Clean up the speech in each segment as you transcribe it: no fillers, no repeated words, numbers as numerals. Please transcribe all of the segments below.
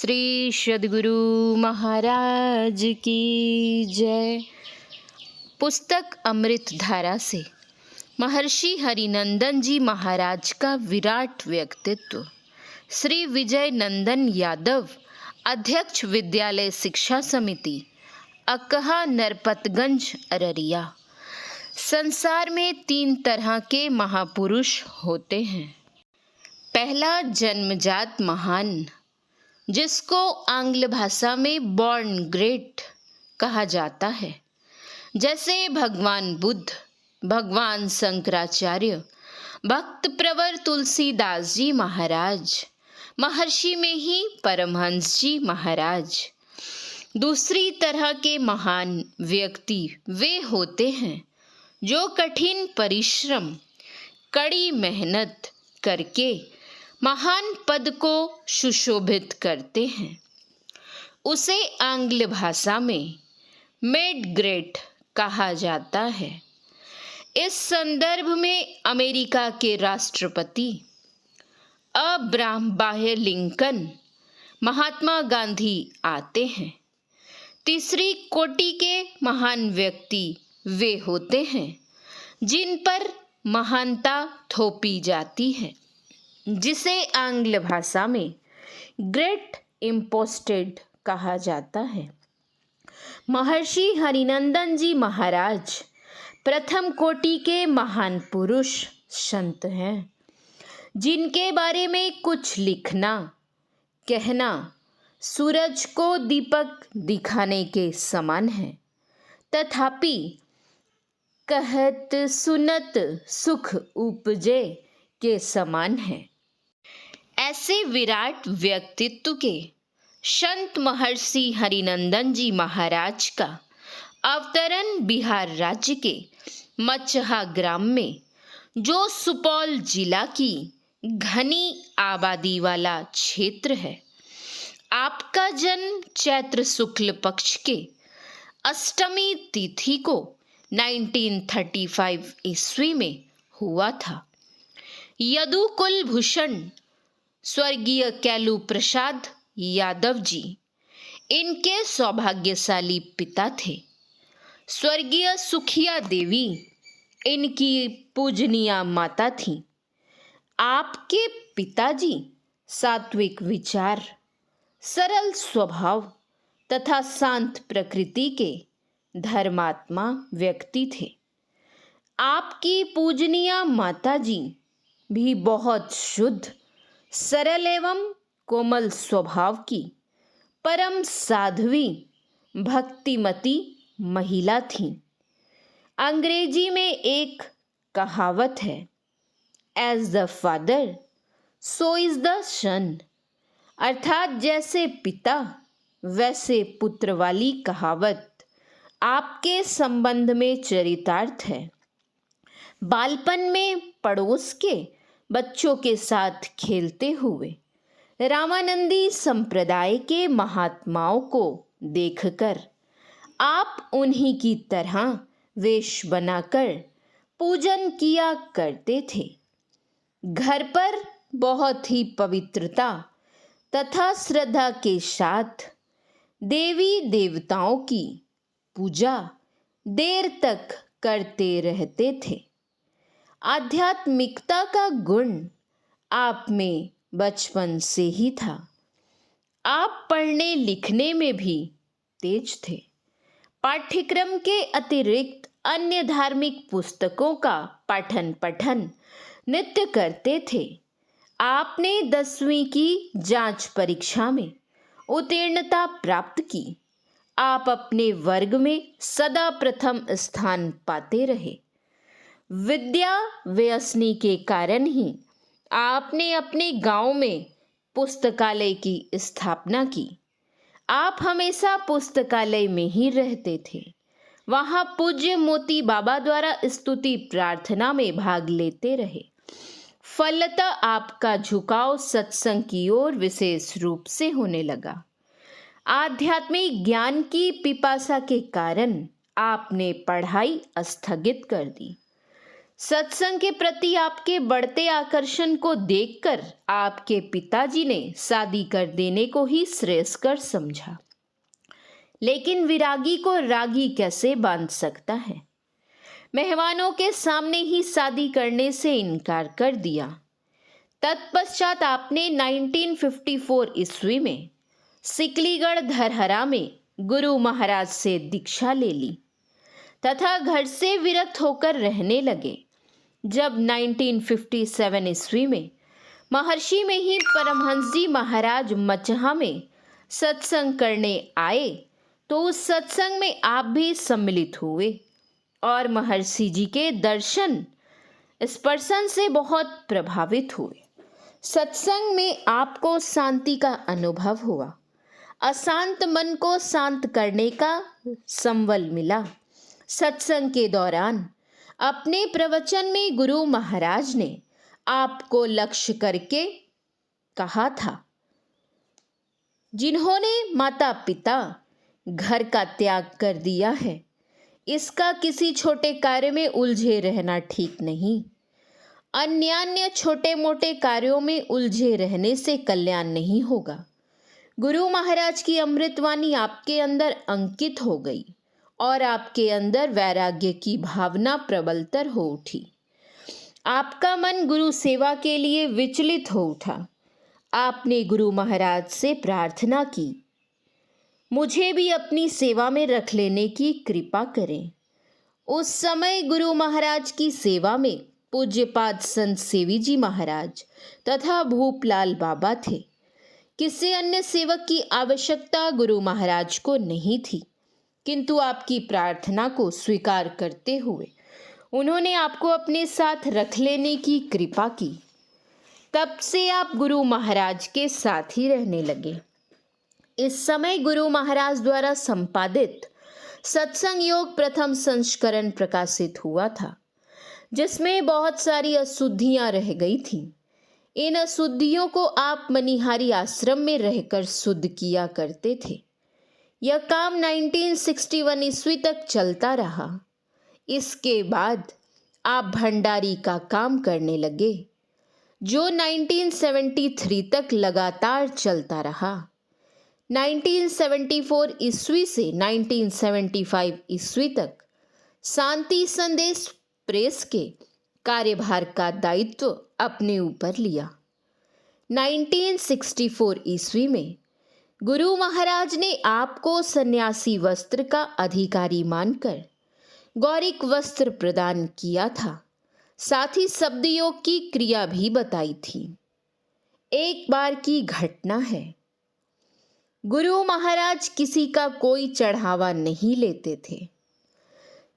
श्री सद्गुरु महाराज की जय। पुस्तक अमृत धारा से महर्षि हरिनंदन जी महाराज का विराट व्यक्तित्व। श्री विजय नंदन यादव, अध्यक्ष विद्यालय शिक्षा समिति, अकहा नरपतगंज अररिया। संसार में 3 तरह के महापुरुष होते हैं। पहला जन्मजात महान, जिसको आंग्ल भाषा में बॉर्न ग्रेट कहा जाता है, जैसे भगवान बुद्ध, भगवान शंकराचार्य, भक्त प्रवर तुलसीदास जी महाराज, महर्षि में ही परमहंस जी महाराज। दूसरी तरह के महान व्यक्ति वे होते हैं जो कठिन परिश्रम, कड़ी मेहनत करके महान पद को सुशोभित करते हैं। उसे आंग्ल भाषा में मेड ग्रेट कहा जाता है। इस संदर्भ में अमेरिका के राष्ट्रपति अब्राहम लिंकन, महात्मा गांधी आते हैं। तीसरी कोटि के महान व्यक्ति वे होते हैं जिन पर महानता थोपी जाती है, जिसे आंग्ल भाषा में ग्रेट इम्पोस्टेड कहा जाता है। महर्षि हरिनंदन जी महाराज प्रथम कोटि के महान पुरुष संत हैं, जिनके बारे में कुछ लिखना कहना सूरज को दीपक दिखाने के समान है, तथापि कहत सुनत सुख उपजे के समान है। ऐसे विराट व्यक्तित्व के संत महर्षि हरिनंदन जी महाराज का अवतरण बिहार राज्य के मचहा ग्राम में, जो सुपौल जिला की घनी आबादी वाला क्षेत्र है। आपका जन्म चैत्र शुक्ल पक्ष के अष्टमी तिथि को 1935 ईस्वी में हुआ था। यदु कुलभूषण स्वर्गीय कैलू प्रसाद यादव जी इनके सौभाग्यशाली पिता थे। स्वर्गीय सुखिया देवी इनकी पूजनीय माता थीं। आपके पिताजी सात्विक विचार, सरल स्वभाव तथा शांत प्रकृति के धर्मात्मा व्यक्ति थे। आपकी पूजनीय माताजी भी बहुत शुद्ध, सरल एवं कोमल स्वभाव की परम साध्वी भक्तिमती महिला थीं। अंग्रेजी में एक कहावत है, as the father so is the son, अर्थात जैसे पिता वैसे पुत्र वाली कहावत आपके संबंध में चरितार्थ है। बालपन में पड़ोस के बच्चों के साथ खेलते हुए रामानंदी संप्रदाय के महात्माओं को देखकर आप उन्हीं की तरह वेश बनाकर पूजन किया करते थे। घर पर बहुत ही पवित्रता तथा श्रद्धा के साथ देवी देवताओं की पूजा देर तक करते रहते थे। आध्यात्मिकता का गुण आप में बचपन से ही था। आप पढ़ने लिखने में भी तेज थे। पाठ्यक्रम के अतिरिक्त अन्य धार्मिक पुस्तकों का पठन नित्य करते थे। आपने 10वीं की जांच परीक्षा में उत्तीर्णता प्राप्त की। आप अपने वर्ग में सदा प्रथम स्थान पाते रहे। विद्या व्यसनी के कारण ही आपने अपने गांव में पुस्तकालय की स्थापना की। आप हमेशा पुस्तकालय में ही रहते थे। वहां पूज्य मोती बाबा द्वारा स्तुति प्रार्थना में भाग लेते रहे। फलतः आपका झुकाव सत्संग की ओर विशेष रूप से होने लगा। आध्यात्मिक ज्ञान की पिपासा के कारण आपने पढ़ाई स्थगित कर दी। सत्संग के प्रति आपके बढ़ते आकर्षण को देखकर आपके पिताजी ने शादी कर देने को ही श्रेयस्कर समझा। लेकिन विरागी को रागी कैसे बांध सकता है? मेहमानों के सामने ही शादी करने से इनकार कर दिया। तत्पश्चात आपने 1954 ईस्वी में सिकलीगढ़ धरहरा में गुरु महाराज से दीक्षा ले ली तथा घर से विरक्त होकर रहने लगे। जब 1957 ईस्वी में महर्षि में ही परमहंस जी महाराज मचहा में सत्संग करने आए तो उस सत्संग में आप भी सम्मिलित हुए और महर्षि जी के दर्शन स्पर्शन से बहुत प्रभावित हुए। सत्संग में आपको शांति का अनुभव हुआ, अशांत मन को शांत करने का संबल मिला। सत्संग के दौरान अपने प्रवचन में गुरु महाराज ने आपको लक्ष्य करके कहा था, जिन्होंने माता पिता घर का त्याग कर दिया है, इसका किसी छोटे कार्य में उलझे रहना ठीक नहीं। अन्यान्य छोटे मोटे कार्यों में उलझे रहने से कल्याण नहीं होगा। गुरु महाराज की अमृतवाणी आपके अंदर अंकित हो गई और आपके अंदर वैराग्य की भावना प्रबलतर हो उठी। आपका मन गुरु सेवा के लिए विचलित हो उठा। आपने गुरु महाराज से प्रार्थना की, मुझे भी अपनी सेवा में रख लेने की कृपा करें। उस समय गुरु महाराज की सेवा में पूज्यपाद संत सेवी जी महाराज तथा भूपलाल बाबा थे। किसी अन्य सेवक की आवश्यकता गुरु महाराज को नहीं थी, किंतु आपकी प्रार्थना को स्वीकार करते हुए उन्होंने आपको अपने साथ रख लेने की कृपा की। तब से आप गुरु महाराज के साथ ही रहने लगे। इस समय गुरु महाराज द्वारा संपादित सत्संग योग प्रथम संस्करण प्रकाशित हुआ था, जिसमें बहुत सारी अशुद्धियां रह गई थीं। इन अशुद्धियों को आप मनिहारी आश्रम में रहकर शुद्ध किया करते थे। यह काम 1961 ईस्वी तक चलता रहा। इसके बाद आप भंडारी का काम करने लगे, जो 1973 तक लगातार चलता रहा। 1974 ईस्वी से 1975 ईस्वी तक शांति संदेश प्रेस के कार्यभार का दायित्व अपने ऊपर लिया। 1964 ईस्वी में गुरु महाराज ने आपको सन्यासी वस्त्र का अधिकारी मानकर गौरिक वस्त्र प्रदान किया था। साथ ही शब्द योग की क्रिया भी बताई थी। एक बार की घटना है, गुरु महाराज किसी का कोई चढ़ावा नहीं लेते थे,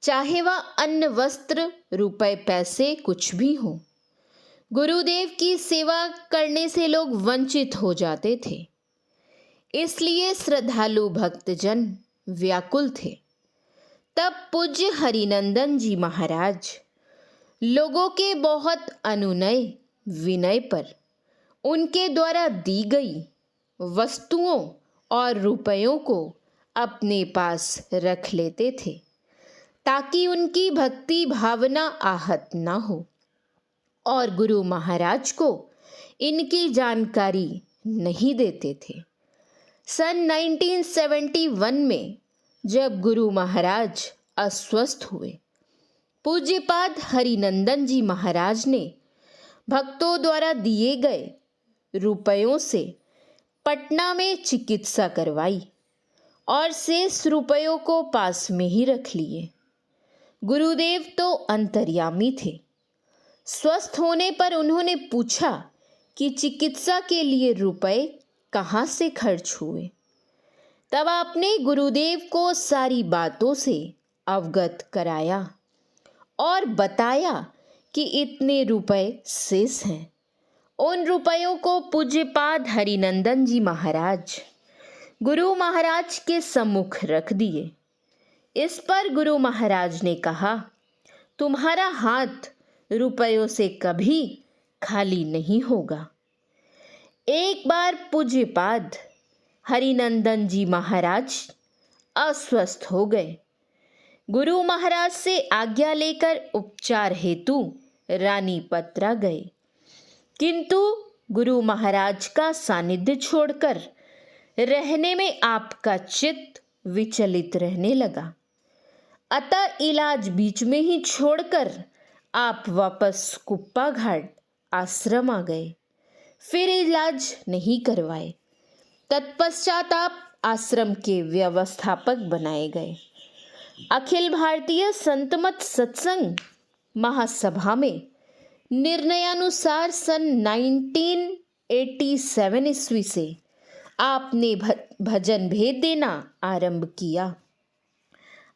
चाहे वह अन्न वस्त्र रुपए पैसे कुछ भी हो। गुरुदेव की सेवा करने से लोग वंचित हो जाते थे, इसलिए श्रद्धालु भक्तजन व्याकुल थे। तब पूज्य हरिनंदन जी महाराज लोगों के बहुत अनुनय विनय पर उनके द्वारा दी गई वस्तुओं और रुपयों को अपने पास रख लेते थे, ताकि उनकी भक्ति भावना आहत न हो और गुरु महाराज को इनकी जानकारी नहीं देते थे। सन 1971 में जब गुरु महाराज अस्वस्थ हुए, पूज्यपाद हरिनंदन जी महाराज ने भक्तों द्वारा दिए गए रुपयों से पटना में चिकित्सा करवाई और शेष रुपयों को पास में ही रख लिए। गुरुदेव तो अंतर्यामी थे। स्वस्थ होने पर उन्होंने पूछा कि चिकित्सा के लिए रुपए कहाँ से खर्च हुए। तब आपने गुरुदेव को सारी बातों से अवगत कराया और बताया कि इतने रुपए शेष हैं। उन रुपयों को पूज्यपाद हरिनंदन जी महाराज गुरु महाराज के सम्मुख रख दिए। इस पर गुरु महाराज ने कहा, तुम्हारा हाथ रुपयों से कभी खाली नहीं होगा। एक बार पूज्यपाद हरिनंदन जी महाराज अस्वस्थ हो गए। गुरु महाराज से आज्ञा लेकर उपचार हेतु रानीपत गए, किंतु गुरु महाराज का सानिध्य छोड़कर रहने में आपका चित्त विचलित रहने लगा। अतः इलाज बीच में ही छोड़कर आप वापस कुप्पा घाट आश्रम आ गए, फिर इलाज नहीं करवाए। तत्पश्चात आप आश्रम के व्यवस्थापक बनाए गए। अखिल भारतीय संतमत सत्संग महासभा में निर्णयानुसार सन 1987 ईस्वी से आपने भजन भेद देना आरंभ किया।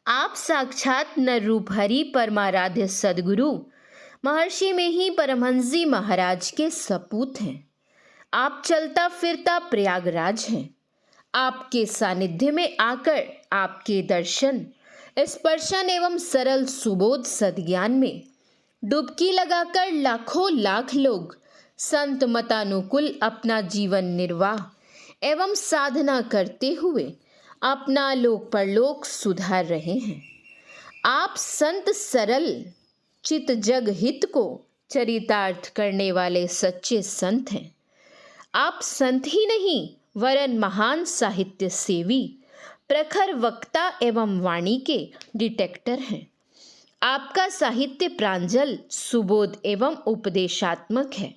आप साक्षात नरूप हरि परमाराध्य सदगुरु महर्षि में ही परमहंस जी महाराज के सपूत हैं। आप चलता फिरता प्रयागराज हैं। आपके सानिध्य में आकर आपके दर्शन, स्पर्शन एवं सरल सुबोध सद्ज्ञान में डुबकी लगाकर लाखों लाख लोग संत मतानुकूल अपना जीवन निर्वाह एवं साधना करते हुए अपना लोक परलोक सुधार रहे हैं। आप संत सरल चित जग हित को चरितार्थ करने वाले सच्चे संत हैं। आप संत ही नहीं वरन महान साहित्य सेवी, प्रखर वक्ता एवं वाणी के डिटेक्टर हैं। आपका साहित्य प्रांजल, सुबोध एवं उपदेशात्मक है,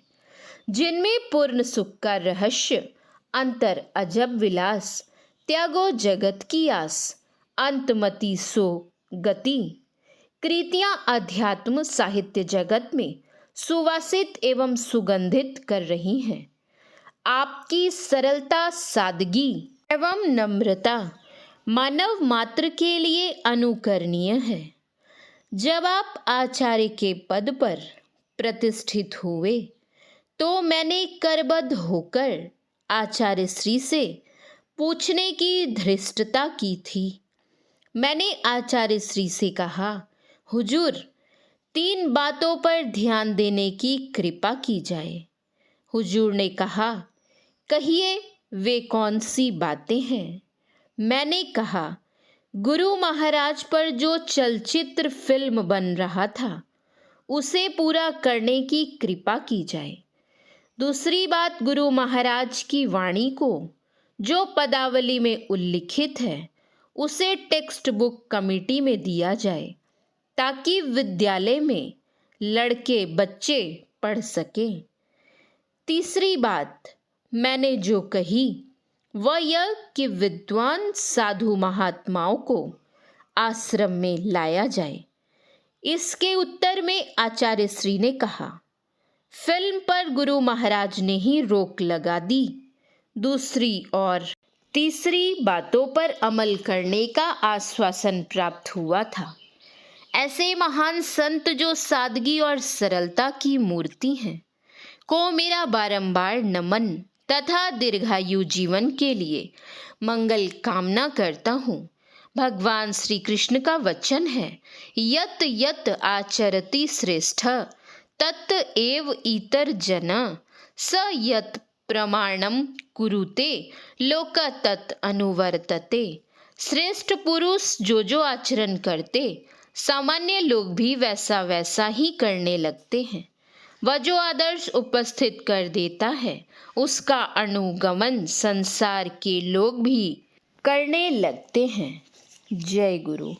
जिनमें पूर्ण सुख का रहस्य, अंतर अजब विलास, त्यागो जगत की आस, अंतमति सो गति कृतियां अध्यात्म साहित्य जगत में सुवासित एवं सुगंधित कर रही हैं। आपकी सरलता, सादगी एवं नम्रता मानव मात्र के लिए अनुकरणीय है। जब आप आचार्य के पद पर प्रतिष्ठित हुए तो मैंने करबद्ध होकर आचार्य श्री से पूछने की धृष्टता की थी। मैंने आचार्य श्री से कहा, हुजूर, 3 बातों पर ध्यान देने की कृपा की जाए। हुजूर ने कहा, कहिए वे कौन सी बातें हैं? मैंने कहा, गुरु महाराज पर जो चलचित्र फिल्म बन रहा था उसे पूरा करने की कृपा की जाए। दूसरी बात, गुरु महाराज की वाणी को जो पदावली में उल्लिखित है उसे टेक्स्ट बुक कमेटी में दिया जाए ताकि विद्यालय में लड़के बच्चे पढ़ सकें। तीसरी बात मैंने जो कही वह यह कि विद्वान साधु महात्माओं को आश्रम में लाया जाए। इसके उत्तर में आचार्य श्री ने कहा, फिल्म पर गुरु महाराज ने ही रोक लगा दी। दूसरी और तीसरी बातों पर अमल करने का आश्वासन प्राप्त हुआ था। ऐसे महान संत जो सादगी और सरलता की मूर्ति हैं को मेरा बारंबार नमन तथा दीर्घायु जीवन के लिए मंगल कामना करता हूँ। भगवान श्री कृष्ण का वचन है, यत यत आचरति श्रेष्ठ तत् एव इतर जन स यत प्रमाणम कुरुते लोक तत् अनुवर्तते। श्रेष्ठ पुरुष जो आचरण करते सामान्य लोग भी वैसा वैसा ही करने लगते हैं। वह जो आदर्श उपस्थित कर देता है उसका अनुगमन संसार के लोग भी करने लगते हैं। जय गुरु।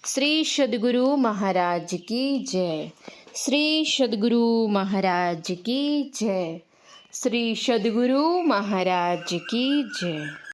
श्री सद्गुरु महाराज की जय। श्री सद्गुरु महाराज की जय। श्री सद्गुरु महाराज की जय।